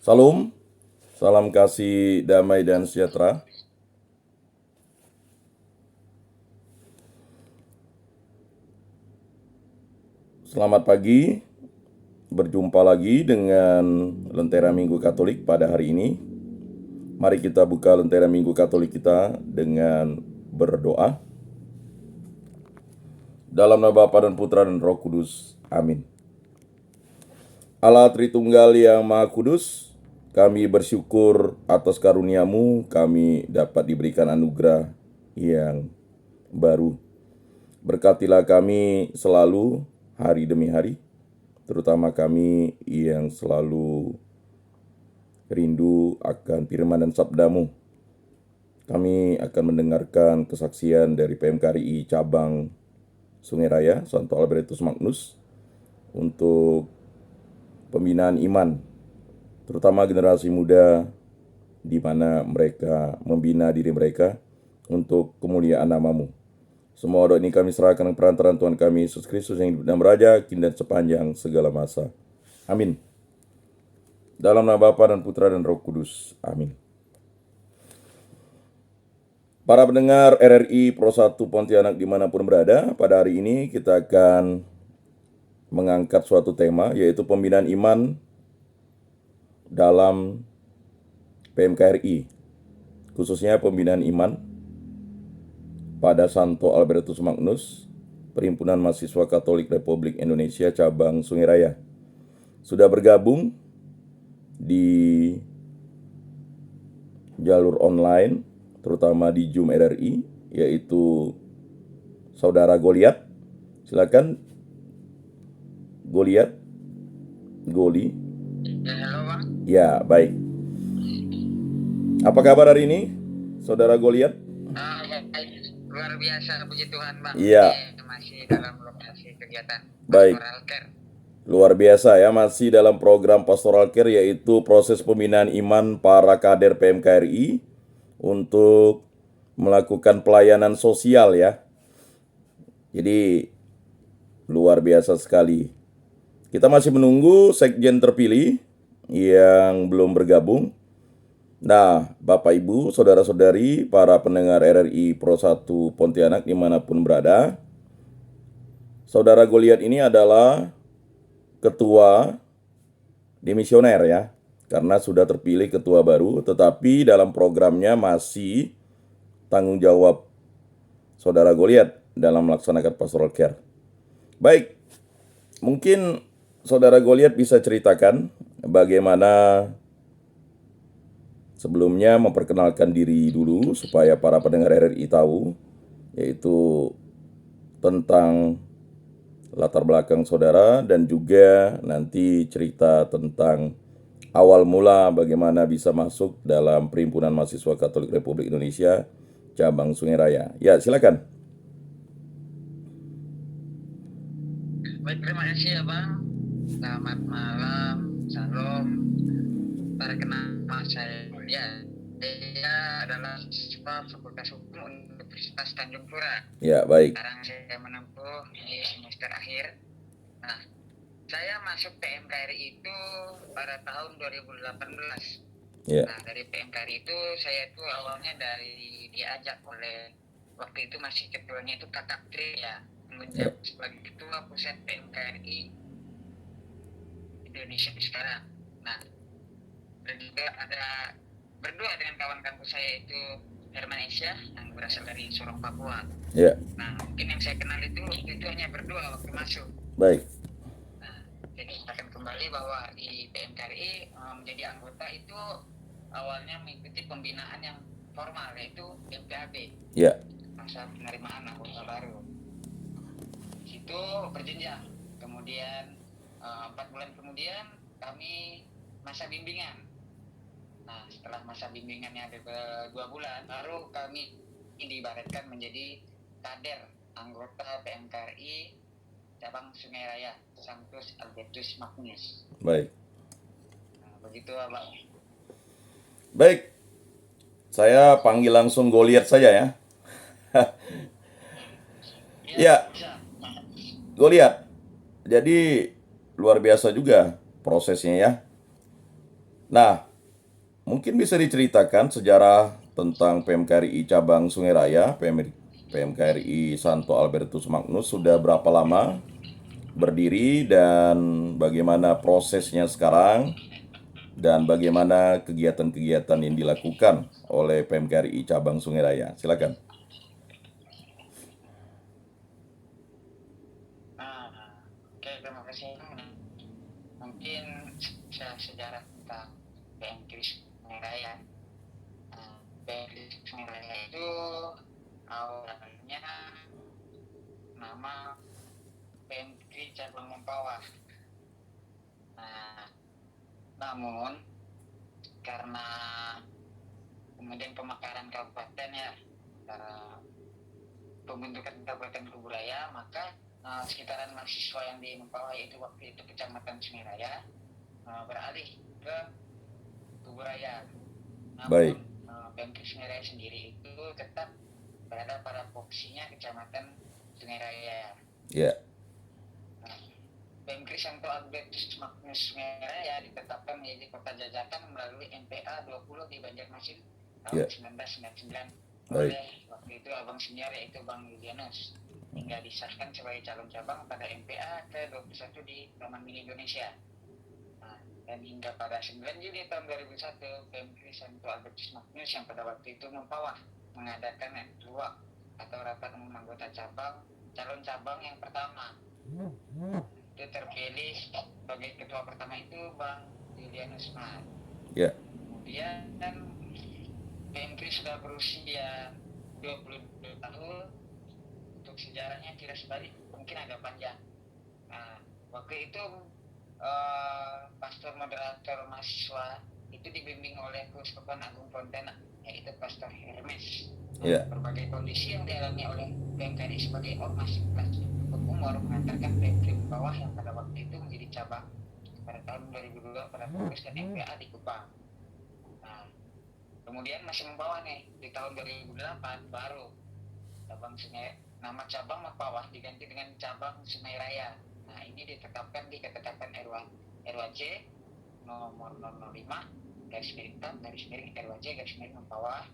Salam, salam kasih, damai, dan sejahtera. Selamat pagi, berjumpa lagi dengan Lentera Minggu Katolik pada hari ini. Mari kita buka Lentera Minggu Katolik kita dengan berdoa. Dalam nama Bapa dan Putra dan Roh Kudus. Amin. Allah Tritunggal yang Maha Kudus, kami bersyukur atas karunia-Mu, kami dapat diberikan anugerah yang baru. Berkatilah kami selalu, hari demi hari, terutama kami yang selalu rindu akan firman dan sabda-Mu. Kami akan mendengarkan kesaksian dari PMKRI Cabang Sungai Raya, Santo Albertus Magnus, untuk pembinaan iman, terutama generasi muda, di mana mereka membina diri mereka untuk kemuliaan nama-Mu. Semua doa ini kami serahkan perantaraan Tuhan kami Yesus Kristus yang hidup dan beraja kini dan sepanjang segala masa. Amin. Dalam nama Bapa dan Putra dan Roh Kudus. Amin. Para pendengar RRI Pro 1 Pontianak dimanapun berada, pada hari ini kita akan mengangkat suatu tema, yaitu pembinaan iman dalam PMKRI, khususnya pembinaan iman pada Santo Albertus Magnus, Perhimpunan Mahasiswa Katolik Republik Indonesia Cabang Sungai Raya. Sudah bergabung di jalur online, terutama di Zoom RRI, yaitu Saudara Goliat. Silakan Goliat, Goli. Halo Bang. Ya, baik. Apa kabar hari ini, Saudara Goliat? Baik. Luar biasa, puji Tuhan Bang. Iya. Ini masih dalam lokasi kegiatan Baik. Pastoral Care. Luar biasa ya, masih dalam program Pastoral Care, yaitu proses pembinaan iman para kader PMKRI untuk melakukan pelayanan sosial ya. Jadi luar biasa sekali. Kita masih menunggu sekjen terpilih yang belum bergabung. Nah, Bapak Ibu, Saudara-saudari, para pendengar RRI Pro 1 Pontianak dimanapun berada, Saudara Goliat ini adalah ketua dimisioner ya, karena sudah terpilih ketua baru, tetapi dalam programnya masih tanggung jawab Saudara Goliat dalam melaksanakan pastoral care. Baik, mungkin Saudara Goliat bisa ceritakan bagaimana sebelumnya memperkenalkan diri dulu supaya para pendengar RRI tahu, yaitu tentang latar belakang saudara dan juga nanti cerita tentang awal mula bagaimana bisa masuk dalam Perhimpunan Mahasiswa Katolik Republik Indonesia Cabang Sungai Raya. Ya, silakan. Baik, terima kasih ya Bang. Selamat malam, salam. Perkenalkan saya Goliat. Saya adalah siswa Fakultas Hukum Universitas Tanjung Pura. Ya, baik. Sekarang saya menempuh di semester akhir. Nah, saya masuk PMKRI itu pada tahun 2018. Ya. Nah, dari PMKRI itu saya itu awalnya diajak oleh, waktu itu masih ketuanya itu Kakak Tri ya, menjabat sebagai ketua pusat PMKRI Indonesia sekarang. Nah, dan juga ada berdua dengan kawan kampus saya itu Herman Esya yang berasal dari Sorong, Papua. Ya. Nah, mungkin yang saya kenal itu hanya berdua waktu masuk. Baik. Nah, jadi kita akan kembali bahwa di PMKRI menjadi anggota itu awalnya mengikuti pembinaan yang formal, yaitu MPAB. Ya. Masa penerimaan anggota baru. Di situ berjenjang. Kemudian 4 bulan kemudian kami masa bimbingan. Nah, setelah masa bimbingannya ada 2 bulan, baru kami diibaratkan menjadi kader anggota PMKRI Cabang Sungai Raya, Santos Albertus Magnus. Baik. Nah, begitu Abang. Baik. Saya panggil langsung Goliat saja ya. Ya. Goliat. Jadi luar biasa juga prosesnya ya. Nah, mungkin bisa diceritakan sejarah tentang PMKRI Cabang Sungai Raya, PMKRI Santo Albertus Magnus sudah berapa lama berdiri dan bagaimana prosesnya sekarang dan bagaimana kegiatan-kegiatan yang dilakukan oleh PMKRI Cabang Sungai Raya. Silakan. Oke, terima kasih. Mungkin sejarah tentang PMKRI Sungai Raya. PMKRI Sungai Raya itu awalnya nama PMKRI Cabang Mempawah. Nah, namun karena kemudian pemekaran kabupaten ya, pembentukan Kabupaten Kuburaya, maka sekitaran mahasiswa yang di Mempawah yaitu waktu itu Kecamatan Sungai Raya beralih ke Kuburaya. Baik. Namun PMKRI Sungai Raya sendiri itu tetap berada pada posisinya Kecamatan Sungai Raya. Ya. PMKRI Santo Albertus Magnus Sungai Raya ditetapkan menjadi kota jajakan melalui MPA 20 di Banjarmasin tahun 1999 Baik. oleh waktu itu abang senior yaitu Bang Julianus, hingga disahkan sebagai calon cabang pada MPA ke-21 di Taman Mini Indonesia. Dan hingga pada 9 Juli tahun 2001, PMKRI Santo Albertus Magnus yang pada waktu itu Mempawah mengadakan RUAK atau rapat umum anggota cabang, calon cabang yang pertama. Itu terpilih sebagai ketua pertama itu Bang Julianus Mar. Ya. Kemudian PMKRI sudah berusia 22 tahun. Untuk sejarahnya tidak sebalik, mungkin agak panjang. Waktu itu pastor moderator mahasiswa itu dibimbing oleh Keuskupan Agung Pontianak, yaitu Pastor Hermes. Berbagai kondisi yang dialami oleh PMKRI sebagai ormas kelas umur mengantarkan PMKRI Mempawah yang pada waktu itu menjadi cabang pada tahun 2002 pada fokus dan MPA di Kupang. Kemudian masih Mempawah nih, di tahun 2008 baru nama cabang Mempawah diganti dengan cabang Sungai Raya. Nah, ini ditetapkan di ketetapan RWJ nomor 005 garis miring RWJ garis miring Mempawah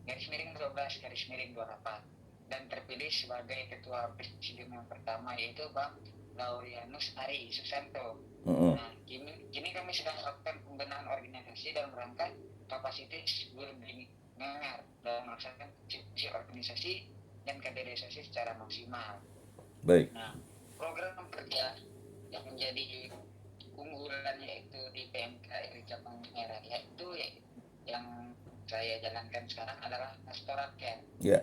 garis miring 12 garis miring 28, dan terpilih sebagai ketua presidium yang pertama yaitu Bang Laurianus Ari Susanto. Nah, kini kami sedang melakukan pembenahan organisasi dan merangkak kapasitas guru mendengar dalam melaksanakan fungsi organisasi dan kaderisasi secara maksimal. Baik. Nah, program kerja yang menjadi unggulan yaitu di PMKRI Cabang Sungai Raya itu yang saya jalankan sekarang adalah pastoral care. Ya.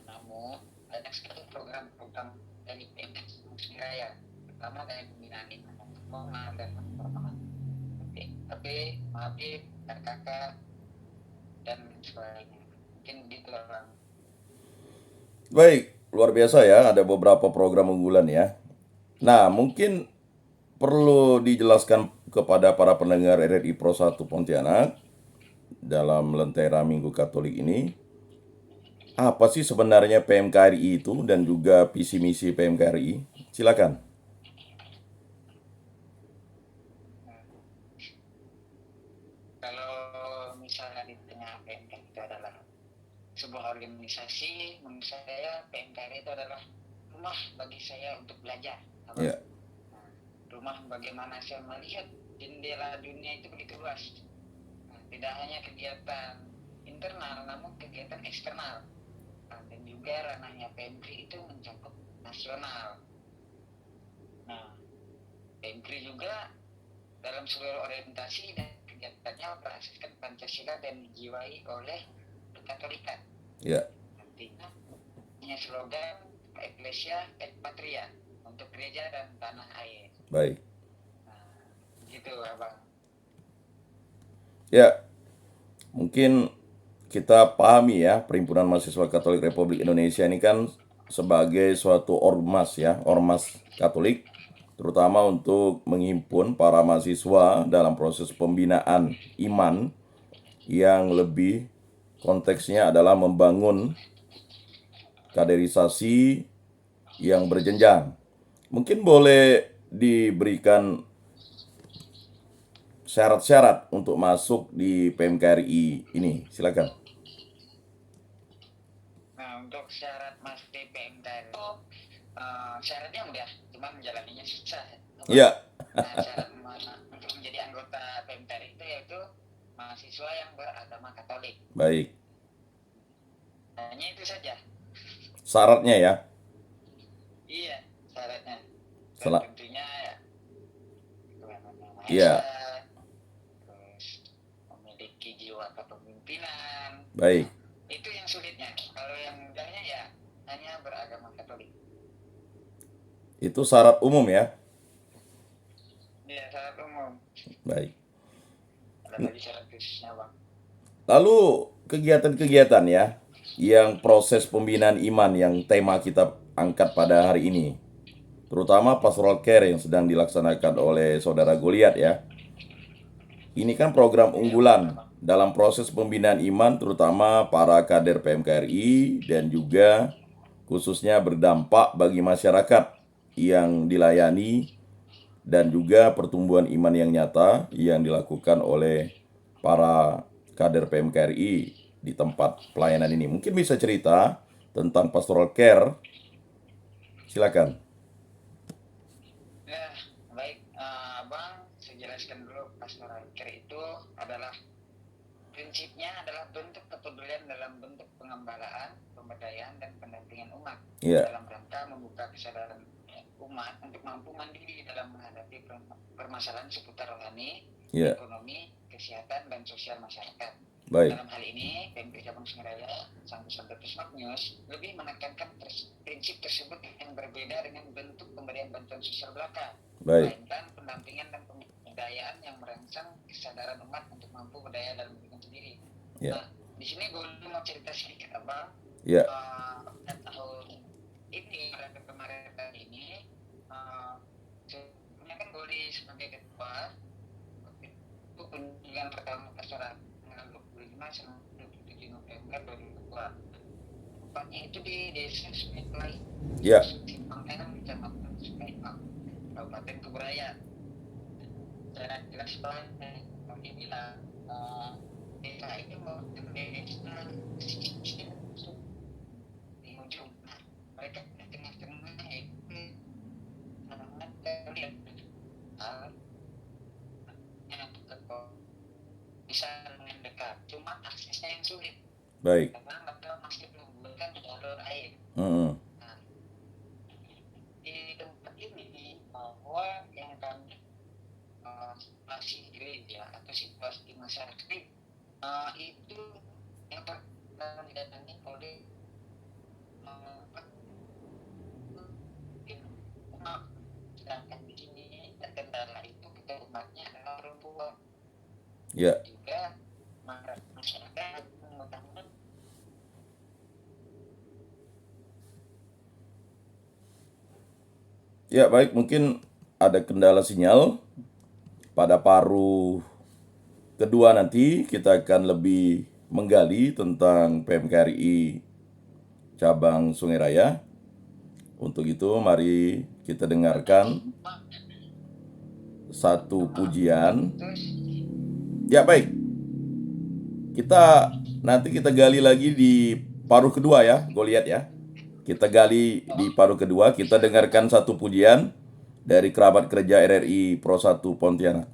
Namun banyak sekali program-program dari PMKRI Sungai Raya, pertama dari pembinaan informal dan formal. Tapi maafin dan kakak dan sebagainya. Mungkin begitu lah. Baik, luar biasa ya, ada beberapa program unggulan ya. Nah, mungkin perlu dijelaskan kepada para pendengar RRI Pro 1 Pontianak dalam Lentera Minggu Katolik ini, apa sih sebenarnya PMKRI itu dan juga visi misi PMKRI? Silakan. Kalau misalnya ditanya PMKRI itu adalah sebuah organisasi, menurut saya PMKRI itu adalah rumah bagi saya untuk belajar. Ya. Rumah bagaimana saya melihat jendela dunia itu begitu luas. Tidak hanya kegiatan internal, namun kegiatan eksternal. Dan juga ranahnya PMKRI itu mencakup nasional. Nah, PMKRI juga dalam seluruh orientasi dan kegiatannya berasaskan Pancasila dan dijiwai oleh Kekatolikan. Ya. Nantinya punya slogan Ecclesia et Patria, untuk gereja dan tanah air. Baik. Gitu, Abang. Ya, mungkin kita pahami ya, Perhimpunan Mahasiswa Katolik Republik Indonesia ini kan sebagai suatu ormas ya, ormas Katolik, terutama untuk menghimpun para mahasiswa dalam proses pembinaan iman yang lebih konteksnya adalah membangun kaderisasi yang berjenjang. Mungkin boleh diberikan syarat-syarat untuk masuk di PMKRI ini? Silakan. Nah, untuk syarat masuk di PMK itu syaratnya mudah, cuma menjalaninya susah. Iya, Nah, syarat untuk menjadi anggota PMK itu yaitu mahasiswa yang beragama Katolik. baik. Hanya itu saja. Syaratnya ya. Iya, syaratnya. Dan Sel- tentunya ya Tuhan Yang Maha Iya, Esa, terus memiliki jiwa kepemimpinan. baik. Itu yang sulitnya. Kalau yang mudahnya ya hanya beragama Katolik. Itu syarat umum ya. Iya, syarat umum. Baik. Ada lagi syarat khususnya, Bang. Lalu kegiatan-kegiatan ya, yang proses pembinaan iman yang tema kita angkat pada hari ini, terutama pastoral care yang sedang dilaksanakan oleh saudara Goliat ya. Ini kan program unggulan dalam proses pembinaan iman, terutama para kader PMKRI dan juga khususnya berdampak bagi masyarakat yang dilayani dan juga pertumbuhan iman yang nyata yang dilakukan oleh para kader PMKRI di tempat pelayanan ini. Mungkin bisa cerita tentang pastoral care. Silakan. Ya, baik, Bang, saya jelaskan dulu pastoral care itu adalah prinsipnya adalah bentuk kepedulian dalam bentuk pengembalaan, pemberdayaan, dan pendampingan umat Iya, dalam rangka membuka kesadaran umat untuk mampu mandiri dalam menghadapi permasalahan seputar rohani, iya, ekonomi, kesehatan, dan sosial masyarakat. baik, Dalam hal ini, PMK Cabang Sungai Sang Petrus Magnus lebih menekankan prinsip tersebut yang berbeda dengan bentuk pemberian bantuan sosial belaka, baik, melainkan pendampingan dan pemberdayaan yang merangsang kesadaran umat untuk mampu berdaya dalam dirinya sendiri. iya, Nah, di sini gue mau cerita sedikit, Abang. iya, Tahun ini, kemarin ini, sebenarnya kan gue sebagai ketua, itu kunjungan pertama pastoral tanggal 25 sampai 27 November 2002. Tempatnya itu di Desa Sungai, iya, Simpang Enam, Kecamatan Sungai, Kabupaten Kuburaya. Secara jelas banget, kami bilang desa itu merupakan desa di ujung. Nah, mereka di tengah-tengah itu sangat terlihat bisa dengan dekat, cuma aksesnya yang sulit baik. karena mereka masih menggunakan jalur air. Mm-mm. Nah, di tempat ini bahwa yang kami situasi gereja atau situasi masyarakat itu yang pernah didatangi oleh umat, sedangkan di sini terkendala itu kita umatnya adalah perempuan. Ya, Juga masyarakat mengutamakan ya baik. Mungkin ada kendala sinyal pada paruh kedua nanti kita akan lebih menggali tentang PMKRI cabang Sungai Raya. Untuk itu mari kita dengarkan satu pujian. terus Ya baik, nanti kita gali lagi di paruh kedua ya, Goliat ya. Kita gali di paruh kedua, kita dengarkan satu pujian dari kerabat kerja RRI Pro 1 Pontianak.